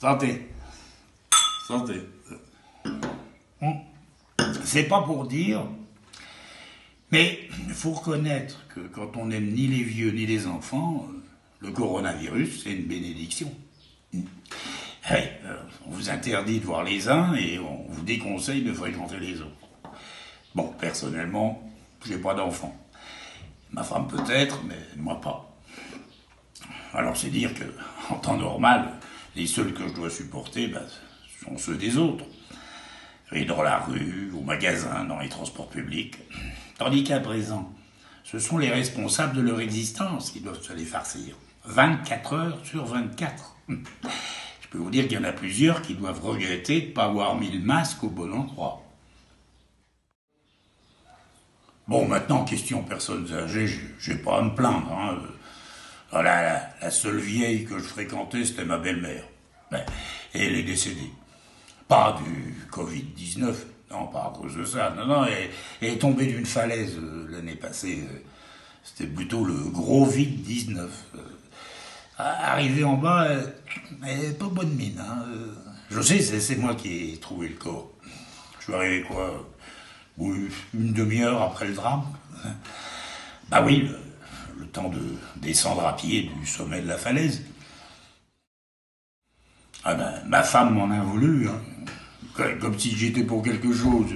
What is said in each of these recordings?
Santé. Santé. C'est pas pour dire, mais il faut reconnaître que quand on n'aime ni les vieux ni les enfants, le coronavirus, c'est une bénédiction. Oui, on vous interdit de voir les uns et on vous déconseille de fréquenter les autres. Bon, personnellement, j'ai pas d'enfant. Ma femme peut-être, mais moi pas. Alors c'est dire que, en temps normal, les seuls que je dois supporter, sont ceux des autres. Et dans la rue, au magasin, dans les transports publics. Tandis qu'à présent, ce sont les responsables de leur existence qui doivent se les farcir. 24 heures sur 24. Je peux vous dire qu'il y en a plusieurs qui doivent regretter de ne pas avoir mis le masque au bon endroit. Bon, maintenant, question personnes âgées, j'ai pas à me plaindre. Hein. La seule vieille que je fréquentais, c'était ma belle-mère. Et elle est décédée. Pas du Covid-19, non, pas à cause de ça. Non, elle est tombée d'une falaise l'année passée. C'était plutôt le gros Vide-19. Arrivée en bas, elle n'est pas bonne mine. Hein. Je sais, c'est moi qui ai trouvé le corps. Je suis arrivé quoi, une demi-heure après le drame. Bah oui, le temps de descendre à pied du sommet de la falaise. Ah ma femme m'en a voulu, hein. Comme si j'étais pour quelque chose,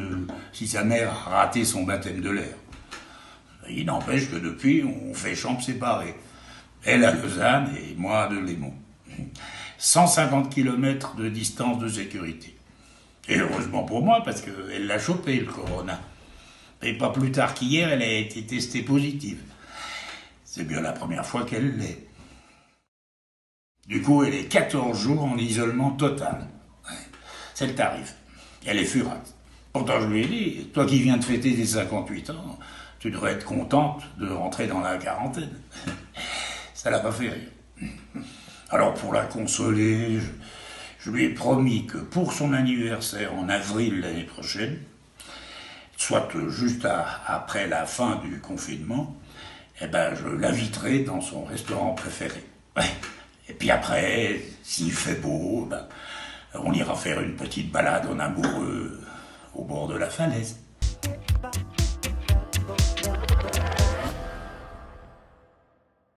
si sa mère a raté son baptême de l'air. Il n'empêche que depuis, on fait chambre séparée. Elle à Lausanne et moi à Delémont. 150 km de distance de sécurité. Et heureusement pour moi, parce qu'elle l'a chopé, le corona. Et pas plus tard qu'hier, elle a été testée positive. C'est bien la première fois qu'elle l'est. Du coup, elle est 14 jours en isolement total. C'est le tarif. Elle est furax. Pourtant, je lui ai dit, toi qui viens de fêter tes 58 ans, tu devrais être contente de rentrer dans la quarantaine. Ça l'a pas fait rire. Alors, pour la consoler, je lui ai promis que pour son anniversaire en avril l'année prochaine, soit juste après la fin du confinement, je l'inviterai dans son restaurant préféré. Et puis après, s'il fait beau, on ira faire une petite balade en amoureux au bord de la falaise.